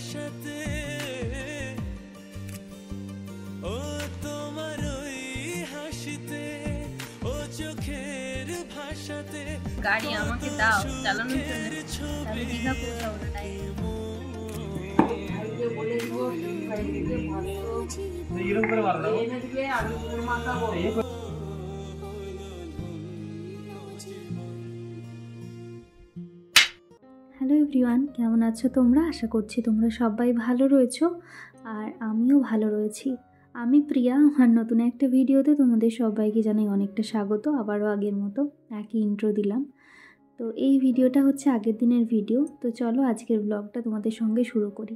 ভাষাতে ও তোমার ওই হাসিতে ও চোখের ভাষাতে গাড়ি আমাকে দাও চালানোর জন্য, আমি দীঘা পৌঁছাবো তাই। হ্যালো এভরিওয়ান, কেমন আছো তোমরা? আশা করছি তোমরা সবাই ভালো রয়েছো আর আমিও ভালো রয়েছি। আমি প্রিয়া, আমার নতুন একটা ভিডিওতে তোমাদের সবাইকে জানাই অনেকটা স্বাগত। আবারও আগের মতো একই ইন্ট্রো দিলাম। তো এই ভিডিওটা হচ্ছে আগের দিনের ভিডিও। তো চলো আজকের ব্লগটা তোমাদের সঙ্গে শুরু করি।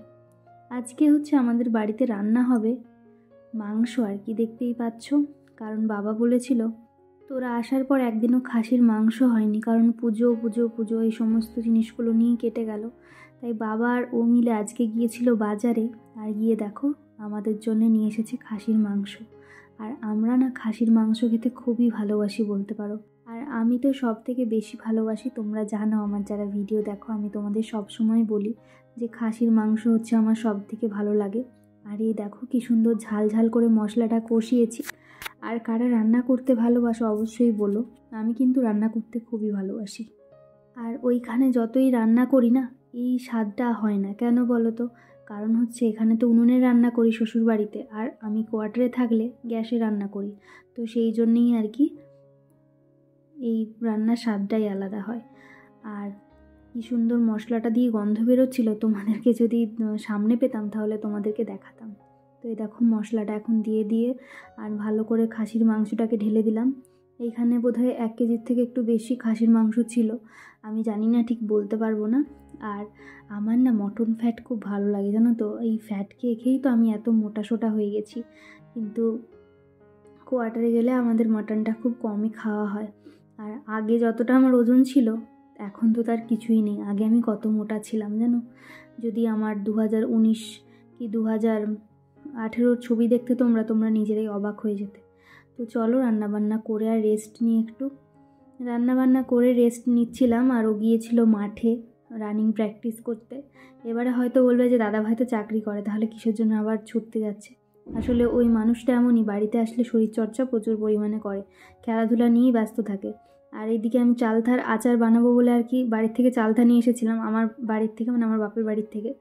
আজকে হচ্ছে আমাদের বাড়িতে রান্না হবে মাংস আর কি, দেখতেই পাচ্ছ। কারণ বাবা বলেছিল তোরা আসার পর একদিনও খাসির মাংস হয়নি, কারণ পুজো পুজো পুজো এই সমস্ত জিনিসগুলো নিয়ে কেটে গেল। তাই বাবা আর ও মিলে আজকে গিয়েছিল বাজারে, আর গিয়ে দেখো আমাদের জন্য নিয়ে এসেছে খাসির মাংস। আর আমরা না খাসির মাংস খেতে খুবই ভালোবাসি বলতে পারো। আর আমি তো সব থেকে বেশি ভালোবাসি, তোমরা জানো আমার যারা ভিডিও দেখো আমি তোমাদের সব সময় বলি যে খাসির মাংস হচ্ছে আমার সব থেকে ভালো লাগে। আর এই দেখো কি সুন্দর ঝাল ঝাল করে মশলাটা কষিয়েছি। আর কারা রান্না করতে ভালোবাসো অবশ্যই বলো, আমি কিন্তু রান্না করতে খুবই ভালোবাসি। আর ওইখানে যতই রান্না করি না এই স্বাদটা হয় না, কেন বলো তো? কারণ হচ্ছে এখানে তো উনুনে রান্না করি শ্বশুর বাড়িতে, আর আমি কোয়ার্টারে থাকলে গ্যাসে রান্না করি। তো সেই জন্যেই আর কি এই রান্নার স্বাদটাই আলাদা হয়। আর কি সুন্দর মশলাটা দিয়ে গন্ধ বেরোচ্ছিল, তোমাদেরকে যদি সামনে পেতাম তাহলে তোমাদেরকে দেখাতাম। তো এই দেখো মশলাটা এখন দিয়ে আর ভালো করে খাসির মাংসটাকে ঢেলে দিলাম। এইখানে বোধহয় 1 কেজির থেকে একটু বেশি খাসির মাংস ছিল, আমি জানি না, ঠিক বলতে পারবো না। আর আমার না মটন ফ্যাট খুব ভালো লাগে জানো তো, এই ফ্যাট খেয়েই তো আমি এত মোটাসোটা হয়ে গেছি। কিন্তু কোয়ার্টারে গেলে আমাদের মটনটা খুব কমই খাওয়া হয়। আর আগে যতটা আমার ওজন ছিল এখন তো তার কিছুই নেই। আগে আমি কত মোটা ছিলাম জানো? যদি আমার 2019 কি 2018 ছবি দেখতে তোমরা নিজেরাই অবাক হয়ে যেতে। তো চলো রান্নাবান্না করে আর রেস্ট নিয়ে একটু রান্নাবান্না করে রেস্ট নিচ্ছিলাম। আর ও গিয়েছিল মাঠে রানিং প্র্যাকটিস করতে। এবারে হয়তো বলবে যে দাদাভাই তো চাকরি করে, তাহলে কিসের জন্য আবার ছুটতে যাচ্ছে। আসলে ওই মানুষটা এমনই, বাড়িতে আসলে শরীরচর্চা প্রচুর পরিমাণে করে, খেলাধুলা নিয়েই ব্যস্ত থাকে। আর এইদিকে আমি চালতার আচার বানাবো বলে আর কি বাড়ির থেকে চালতা নিয়ে এসেছিলাম, আমার বাড়ির থেকে মানে আমার বাপের বাড়ির থেকে।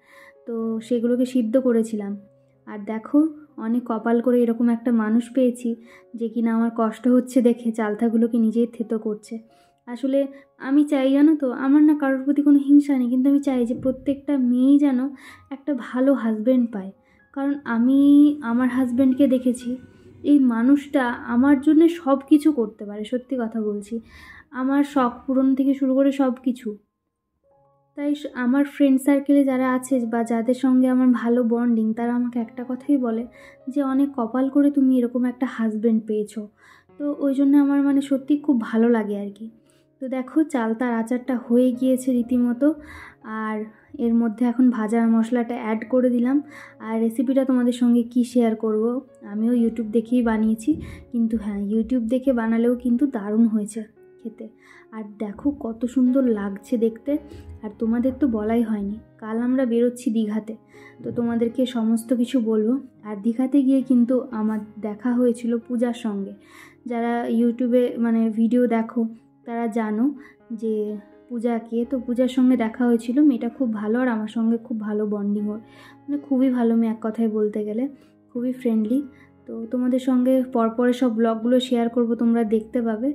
তো সেগুলোকে সিদ্ধ করেছিলাম। আর দেখো অনেক কপাল করে এরকম একটা মানুষ পেয়েছি যে কিনা আমার কষ্ট হচ্ছে দেখে চালতাগুলোকে নিজেই থেতো করছে। আসলে আমি চাই জানো তো, আমার না কারোর প্রতি কোনো হিংসা নেই, কিন্তু আমি চাই যে প্রত্যেকটা মেয়েই যেন একটা ভালো হাজব্যান্ড পায়। কারণ আমি আমার হাজব্যান্ডকে দেখেছি, এই মানুষটা আমার জন্য সব কিছু করতে পারে, সত্যি কথা বলছি। আমার শখ পূরণ থেকে শুরু করে সব কিছু। তাই আমার ফ্রেন্ড সার্কেলে যারা আছে বা যাদের সঙ্গে আমার ভালো বন্ডিং, তারা আমাকে একটা কথাই বলে যে অনেক কপাল করে তুমি এরকম একটা হাজব্যান্ড পেয়েছো। তো ওই জন্য আমার মানে সত্যি খুব ভালো লাগে আর কি। তো দেখো চালতার আচারটা হয়ে গিয়েছে রীতিমতো। আর এর মধ্যে এখন ভাজা মশলাটা অ্যাড করে দিলাম। আর রেসিপিটা তোমাদের সঙ্গে কি শেয়ার করব, আমিও ইউটিউব দেখেই বানিয়েছি, কিন্তু হ্যাঁ ইউটিউব দেখে বানালেও কিন্তু দারুণ হয়েছে খেতে। আর দেখো কত সুন্দর লাগছে দেখতে। আর তোমাদের তো বলাই হয়নি, কাল আমরা বেরোচ্ছি দীঘাতে, তো তোমাদেরকে সমস্ত কিছু বলবো। আর দীঘাতে গিয়ে কিন্তু আমার দেখা হয়েছিল পূজার সঙ্গে। যারা ইউটিউবে মানে ভিডিও দেখো তারা জানো যে পূজাকে, তো পূজার সঙ্গে দেখা হয়েছিল। মেয়েটা খুব ভালো আর আমার সঙ্গে খুব ভালো বন্ডিং ওর, মানে খুবই ভালো মেয়ে, এক কথায় বলতে গেলে খুবই ফ্রেন্ডলি। তো তোমাদের সঙ্গে পরপরে সব ব্লগগুলো শেয়ার করব, তোমরা দেখতে পাবে।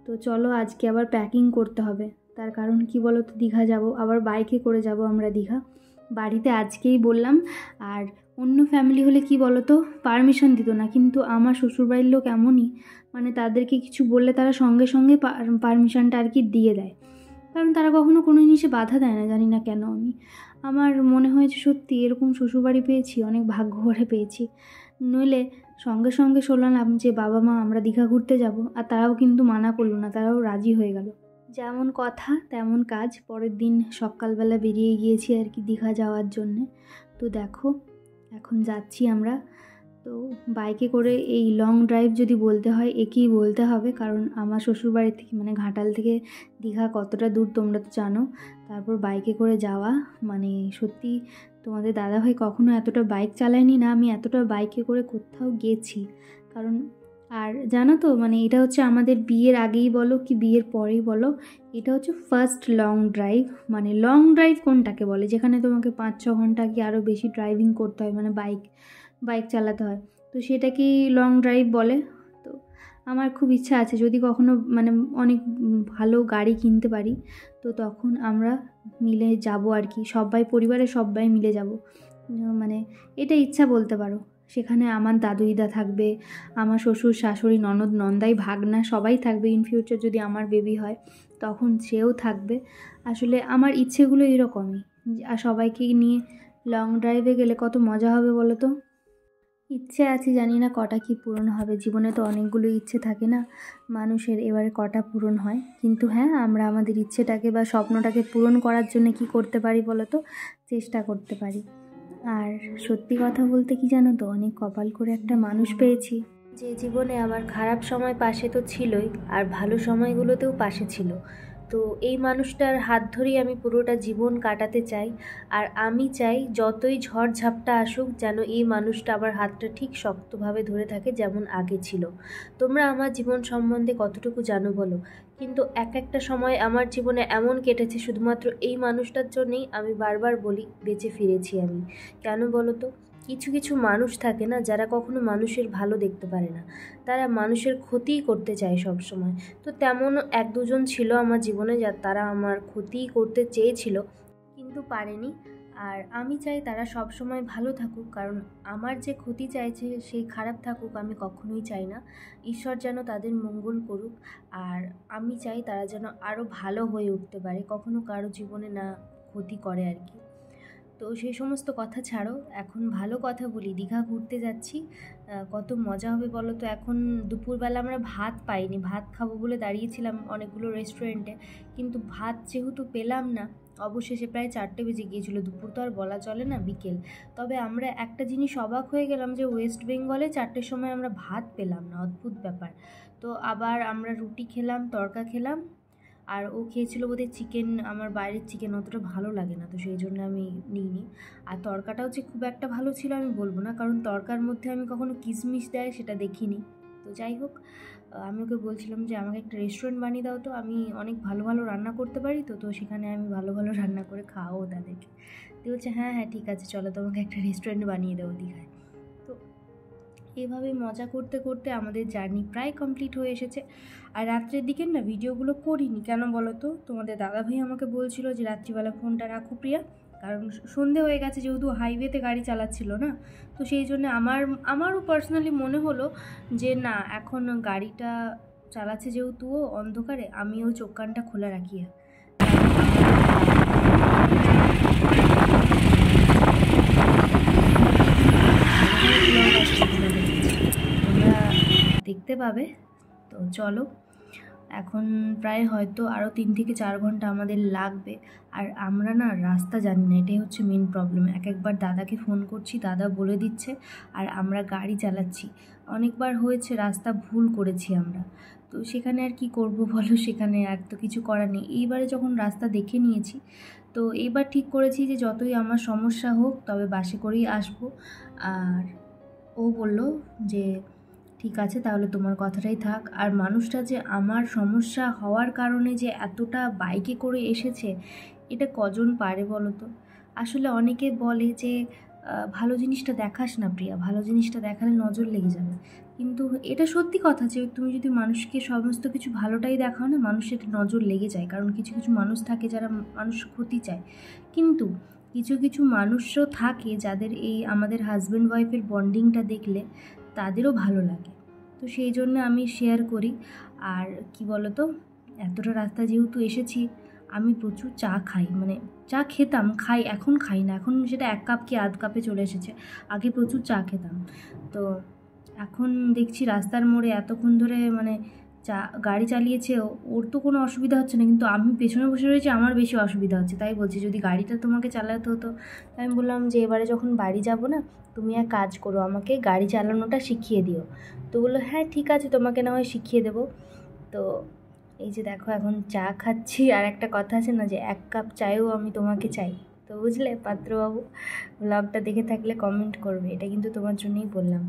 তো চলো আজকে আবার প্যাকিং করতে হবে, তার কারণ কি বলো তো, দীঘা যাব, আবার বাইকে করে যাব আমরা দীঘা। বাড়িতে আজকেই বললাম। আর অন্য ফ্যামিলি হলে কি বলো তো, পারমিশন দিত না, কিন্তু আমার শ্বশুরবাড়ির লোক এমনই, মানে তাদেরকে কিছু বললে তারা সঙ্গে সঙ্গে পারমিশনটা আর কি দিয়ে দেয়। কারণ তারা কখনো কোনো জিনিসে বাধা দেয় না, জানি না কেন। আমার মনে হয়েছে সত্যি এরকম শ্বশুরবাড়ি পেয়েছি, অনেক ভাগ্য করে পেয়েছি। নইলে সঙ্গে সঙ্গে শুনলাম যে বাবা মা আমরা দীঘা ঘুরতে যাব, আর তারাও কিন্তু মানা করলো না, তারাও রাজি হয়ে গেল। যেমন কথা তেমন কাজ, পরের দিন সকালবেলা বেরিয়ে গিয়েছি আর কি দীঘা যাওয়ার জন্যে। তো দেখো এখন যাচ্ছি আমরা। তো বাইকে করে এই লং ড্রাইভ যদি বলতে হয় একেই বলতে হবে, কারণ আমার শ্বশুরবাড়ি থেকে মানে ঘাটাল থেকে দীঘা কতটা দূর তোমরা তো জানো। তারপর বাইকে করে যাওয়া মানে সত্যি তোমাদের দাদাভাই কখনো এতটা বাইক চালায়নি না, আমি এতটা বাইকে করে কোথাও গেছি। কারণ আর জানো তো মানে এটা হচ্ছে আমাদের বিয়ের আগেই বলো কি বিয়ের পরেই বলো, এটা হচ্ছে ফার্স্ট লং ড্রাইভ। মানে লং ড্রাইভ কোনটাকে বলে, যেখানে তোমাকে 5-6 ঘন্টা কি আরও বেশি ড্রাইভিং করতে হয়, মানে বাইক চালাতে হয়, তো সেটাকেই লং ড্রাইভ বলে। তো আমার খুব ইচ্ছা আছে যদি কখনো মানে অনেক ভালো গাড়ি কিনতে পারি তো তখন আমরা মিলে যাব আর কি, সবাই পরিবারের সবাই মিলে যাব, মানে এটা ইচ্ছা বলতে পারো। সেখানে আমার দাদু দিদা থাকবে, আমার শ্বশুর শাশুড়ি ননদ নন্দাই ভাগনা সবাই থাকবে। ইন ফিউচার যদি আমার বেবি হয় তখন সেও থাকবে। আসলে আমার ইচ্ছেগুলো এরকমই, আর সবাইকে নিয়ে লং ড্রাইভে গেলে কত মজা হবে বলো তো। ইচ্ছে আছে, জানি না কটা কি পূরণ হবে, জীবনে তো অনেকগুলো ইচ্ছে থাকে না মানুষের, এবারে কটা পূরণ হয়। কিন্তু হ্যাঁ, আমরা আমাদের ইচ্ছেটাকে বা স্বপ্নটাকে পূরণ করার জন্য কি করতে পারি বলো তো, চেষ্টা করতে পারি। আর সত্যি কথা বলতে কি জানো তো, অনেক কপাল করে একটা মানুষ পেয়েছি যে জীবনে আমার খারাপ সময় পাশে তো ছিলই, আর ভালো সময়গুলোতেও পাশে ছিল। তো এই মানুষটার হাত ধরেই আমি পুরোটা জীবন কাটাতে চাই। আর আমি চাই যতই ঝড় ঝাপটা আসুক যেন এই মানুষটা আমার হাতটা ঠিক শক্তভাবে ধরে থাকে যেমন আগে ছিল। তোমরা আমার জীবন সম্বন্ধে কতটুকু জানো বলো, কিন্তু একটা সময় আমার জীবনে এমন কেটেছে শুধুমাত্র এই মানুষটার জন্যেই আমি বারবার বলি বেঁচে ফিরেছি আমি। কেন বলো তো, কিছু কিছু মানুষ থাকে না যারা কখনো মানুষের ভালো দেখতে পারে না, তারা মানুষের ক্ষতিই করতে চায় সব সময়। তো তেমন 1-2 জন ছিল আমার জীবনে তারা আমার ক্ষতিই করতে চেয়েছিল কিন্তু পারেনি। আর আমি চাই তারা সব সময় ভালো থাকুক, কারণ আমার যে ক্ষতি চাইছে সেই খারাপ থাকুক আমি কখনোই চাই না। ঈশ্বর যেন তাদের মঙ্গল করুক, আর আমি চাই তারা যেন আরও ভালো হয়ে উঠতে পারে, কখনো কারো জীবনে না ক্ষতি করে আর কি। তো সেই সমস্ত কথা ছাড়ো, এখন ভালো কথা বলি। দীঘা ঘুরতে যাচ্ছি, কত মজা হবে বলো তো। এখন দুপুরবেলা আমরা ভাত পাইনি, ভাত খাবো বলে দাঁড়িয়েছিলাম অনেকগুলো রেস্টুরেন্টে, কিন্তু ভাত যেহেতু পেলাম না, অবশেষে প্রায় 4টে বেজে গিয়েছিলো। দুপুর তো আর বলা চলে না, বিকেল। তবে আমরা একটা জিনিস অবাক হয়ে গেলাম যে ওয়েস্ট বেঙ্গলে 4টের সময় আমরা ভাত পেলাম না, অদ্ভুত ব্যাপার। তো আবার আমরা রুটি খেলাম, তড়কা খেলাম, আর ও খেয়েছিল বোধহয় চিকেন। আমার বাইরের চিকেন অতটা ভালো লাগে না, তো সেই জন্য আমি নিইনি। আর তড়কাটাও যে খুব একটা ভালো ছিল আমি বলবো না, কারণ তড়কার মধ্যে আমি কখনো কিশমিশ দেয় সেটা দেখিনি। তো যাই হোক, আমি ওকে বলছিলাম যে আমাকে একটা রেস্টুরেন্ট বানিয়ে দাও তো, আমি অনেক ভালো ভালো রান্না করতে পারি, তো সেখানে আমি ভালো ভালো রান্না করে খাওয়াও তাদেরকে। তো বলছে হ্যাঁ হ্যাঁ ঠিক আছে চলো, তোমাকে একটা রেস্টুরেন্ট বানিয়ে দেবো দীঘায়। তো এভাবে মজা করতে করতে আমাদের জার্নি প্রায় কমপ্লিট হয়ে এসেছে। আর রাত্রের দিকে না ভিডিওগুলো করিনি, কেন বলো তো, তোমাদের দাদাভাই আমাকে বলছিল যে রাত্রিবেলা ফোনটা রাখো প্রিয়া, কারণ সন্ধে হয়ে গেছে, যেহেতু হাইওয়েতে গাড়ি চালাচ্ছিল না। তো সেই জন্য আমারও পার্সোনালি মনে হলো যে না, এখন গাড়িটা চালাচ্ছে যেহেতু ও অন্ধকারে, আমিও চোখ কানটা খোলা রাখি। তোমরা দেখতে পাবে। তো চলো, এখন প্রায় হয়তো আরও 3 থেকে 4 ঘন্টা আমাদের লাগবে। আর আমরা না রাস্তা জানি না, এটাই হচ্ছে মেন প্রবলেম। একবার দাদাকে ফোন করছি, দাদা বলে দিচ্ছে, আর আমরা গাড়ি চালাচ্ছি। অনেকবার হয়েছে রাস্তা ভুল করেছি আমরা, তো সেখানে আর কি করব বলো, সেখানে আর তো কিছু করার নেই। এইবারে যখন রাস্তা দেখে নিয়েছি, তো এইবার ঠিক করেছি যে যতই আমার সমস্যা হোক তবে বাসে করেই আসবো। আর ও বলল যে ঠিক আছে তাহলে তোমার কথাটাই থাক। আর মানুষটা যে আমার সমস্যা হওয়ার কারণে যে এতটা বাইকে করে এসেছে, এটা কজন পারে বলো তো। আসলে অনেকে বলে যে ভালো জিনিসটা দেখাস না প্রিয়া, ভালো জিনিসটা দেখালে নজর লেগে যাবে, কিন্তু এটা সত্যি কথা যে তুমি যদি মানুষকে সমস্ত কিছু ভালোটাই দেখাও না, মানুষের নজর লেগে যায়। কারণ কিছু কিছু মানুষ থাকে যারা মানুষ ক্ষতি চায়, কিন্তু কিছু কিছু মানুষও থাকে যাদের এই আমাদের হাজব্যান্ড ওয়াইফের বন্ডিংটা দেখলে তাদেরও ভালো লাগে। তো সেই জন্য আমি শেয়ার করি। আর কি বলো তো, এতটা রাস্তা যেহেতু এসেছি, আমি প্রচুর চা খাই, মানে চা খেতাম, খাই, এখন খাই না, এখন সেটা 1 কাপ কি আধ কাপে চলে এসেছে। আগে প্রচুর চা খেতাম। তো এখন দেখছি রাস্তার মোড়ে এতক্ষণ ধরে মানে গাড়ি চালিয়েছে, ওর তো কোনো অসুবিধা হচ্ছে না, কিন্তু আমি পেছনে বসে রয়েছি, আমার বেশি অসুবিধা হচ্ছে। তাই বলছি যদি গাড়িটা তোমাকে চালাতে হতো। আমি বললাম যে এবারে যখন বাড়ি যাব না, তুমি এক কাজ করো, আমাকে গাড়ি চালানোটা শিখিয়ে দিও। তো বললো হ্যাঁ ঠিক আছে, তোমাকে না হয় শিখিয়ে দেবো। তো এই যে দেখো এখন চা খাচ্ছি। আর একটা কথা আছে না যে 1 কাপ চায়েও আমি তোমাকে চাই। তো বুঝলে পাত্রবাবু, ব্লগটা দেখে থাকলে কমেন্ট করবে, এটা কিন্তু তোমার জন্যই বললাম।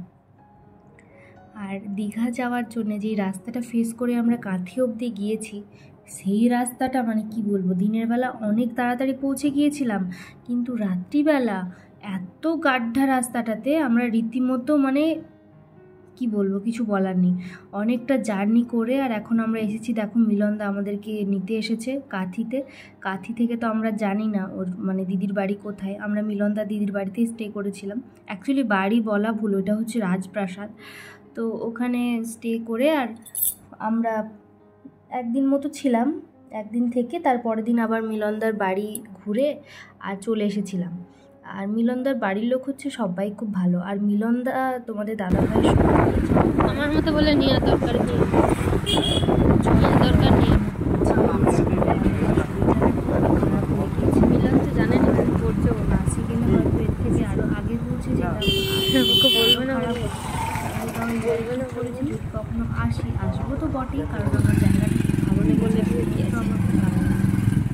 আর দীঘা যাওয়ার জন্য যেই রাস্তাটা ফেস করে আমরা কাঁথি অবধি গিয়েছি, সেই রাস্তাটা মানে কি বলবো, দিনের বেলা অনেক তাড়াতাড়ি পৌঁছে গিয়েছিলাম, কিন্তু রাত্রিবেলা এত গাড্ডা রাস্তাটাতে আমরা রীতিমতো মানে কি বলবো, কিছু বলার নেই। অনেকটা জার্নি করে আর এখন আমরা এসেছি, দেখো মিলনদা আমাদেরকে নিতে এসেছে কাঁথিতে। কাঁথি থেকে তো আমরা জানি না ওর মানে দিদির বাড়ি কোথায়। আমরা মিলনদা দিদির বাড়িতেই স্টে করেছিলাম। অ্যাকচুয়ালি বাড়ি বলা ভুল, ওটা হচ্ছে রাজপ্রাসাদ। তো ওখানে স্টে করে আর আমরা একদিন মতো ছিলাম। একদিন থেকে তারপরের দিন আবার মিলনদার বাড়ি ঘুরে আর চলে এসেছিলাম। আর মিলনদার বাড়ির লোক হচ্ছে সবাই খুব ভালো। আর মিলনদা তোমাদের দাদাভাই আমার মতো বলে নিয়ে দরকার নেই, দরকার নেই। মিলন তো জানে না করছে, ও না সেখানে হয়তো এর থেকে আরও আগে পৌঁছে যেতাম। ওকে বলবে না, আমি বলবো না বলেছি যদি কখনো আসবো তো বটেই, কারণ আমার জায়গাটা ভালো লেগেছে। কিন্তু আমার খুব ভালো লাগে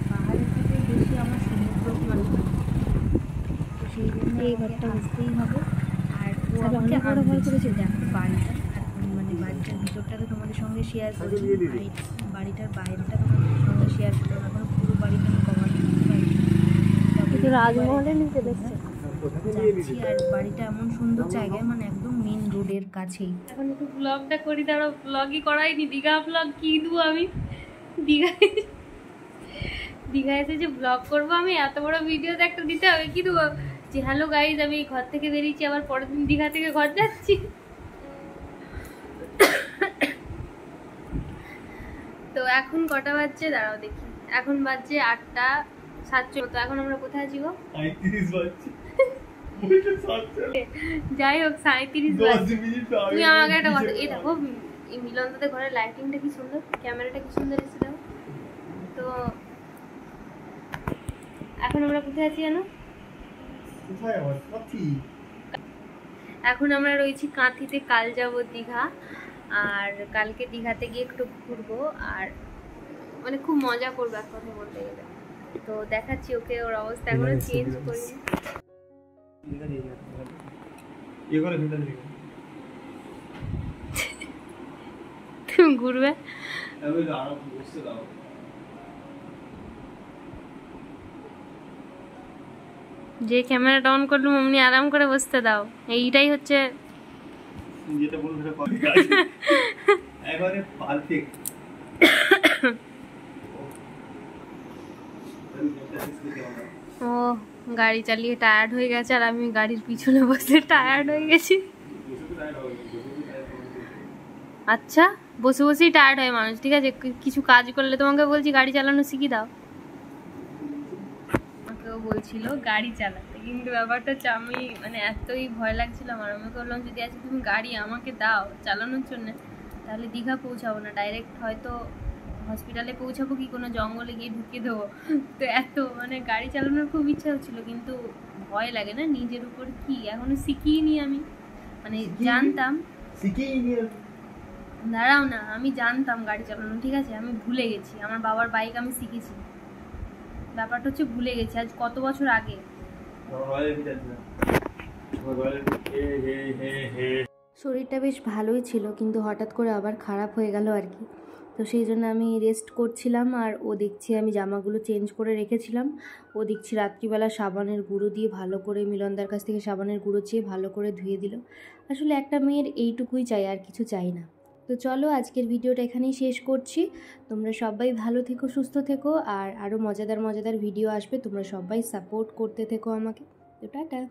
পাহাড়ের থেকে বেশি আমার সমুদ্র মানে, তো সেই জন্য এই ঘরটা আসতেই হবে। আর ও আমাকে আরও ভয় করেছে। দেখো বাড়িটা মানে বাড়িটার ভিতরটা তো তোমাদের সঙ্গে শেয়ার করেছি, বাড়িটার বাইরেটা তোমাদের সঙ্গে শেয়ার করলাম। এখন পুরো বাড়িটা আমি কভার করতে পারি রাজমহলের নিচে দেখছি। আর বাড়িটা এমন সুন্দর জায়গায়, মানে একদম মেন রোডের কাছেই। এখন একটু ব্লগটা করি, দাঁড়াও, ব্লগই করাইনি। দীঘা ব্লগ কি দেবো আমি, দীঘায় এসে যে ব্লগ করবো আমি, এত বড় ভিডিওতে একটা দিতে হবে, কি দেবো যে হ্যালো গাইজ আমি ঘর থেকে বেরিয়েছি, আবার পরের দিন দীঘা থেকে ঘর যাচ্ছি। তো এখন কটা বাজছে দাঁড়াও দেখি, এখন বাজছে 8:47। তো এখন আমরা কোথায় আছি গো? যাই হোক 37 বাজছে। তুমি আমাকে একটা কথা, এই দেখো এই মিলনদাদের ঘরের লাইটিংটা কি সুন্দর, ক্যামেরাটা কি সুন্দর এসে দাও। তো এখন আমরা কোথায় আছি জানো? এখন আমরা রয়েছি কাঁথিতে। কাল যাব দীঘা, আর কালকে দীঘাতে গিয়ে একটু ঘুরবো আর মানে খুব মজা করবো এক কথা বলতে গেলে। তো দেখাচ্ছি ওকে, ওর অবস্থা এখনো চেঞ্জ করিনি। তুমি ঘুরবে, যে ক্যামেরাটা অন করলাম অমনি আরাম করে বসতে দাও, এইটাই হচ্ছে ও গাড়ি চালিয়ে টায়ার্ড হয়ে গেছে, আর আমি গাড়ির পিছনে বসে টায়ার্ড হয়ে গেছি। আচ্ছা বসে বসেই টায়ার্ড হয় মানুষ, ঠিক আছে কিছু কাজ করলে তোমাকে বলছি গাড়ি চালানো শিখিয়ে দাও। আমাকেও বলছিল গাড়ি চালাতে, কিন্তু ব্যাপারটা হচ্ছে আমি মানে এতই ভয় লাগছিল আমার, আমাকে বললাম যদি আজকে তুমি গাড়ি আমাকে দাও চালানোর জন্য, তাহলে দীঘা পৌঁছাবো না, ডাইরেক্ট হয়তো হসপিটালে পৌঁছাবো কি কোনো জঙ্গলে গিয়ে ঢুকিয়ে দেবো। তো এত মানে গাড়ি চালানোর খুব ইচ্ছা হচ্ছিল, কিন্তু ভয় লাগে না নিজের উপর, কি এখনো শিখিনি আমি, মানে জানতাম, দাঁড়াও না আমি জানতাম গাড়ি চালানো, ঠিক আছে আমি ভুলে গেছি, আমার বাবার বাইক আমি শিখেছি, ব্যাপারটা হচ্ছে ভুলে গেছি আজ কত বছর আগে। শরীরটা বেশ ভালোই ছিল, কিন্তু হঠাৎ করে আবার খারাপ হয়ে গেল আর কি। তো সেই জন্য আমি রেস্ট করছিলাম, আর ও দেখছি আমি জামাগুলো চেঞ্জ করে রেখেছিলাম, ও দেখছি রাত্রিবেলা সাবানের গুঁড়ো দিয়ে ভালো করে, মিলনদার কাছ থেকে সাবানের গুঁড়ো চেয়ে ভালো করে ধুয়ে দিল। আসলে একটা মেয়ের এইটুকুই চাই, আর কিছু চাই না। তো চলো আজকের ভিডিওটা এখানেই শেষ করছি। তোমরা সবাই ভালো থেকো, সুস্থ থেকো, আর আরও মজাদার মজাদার ভিডিও আসবে, তোমরা সবাই সাপোর্ট করতে থেকো আমাকে। তো টাটা।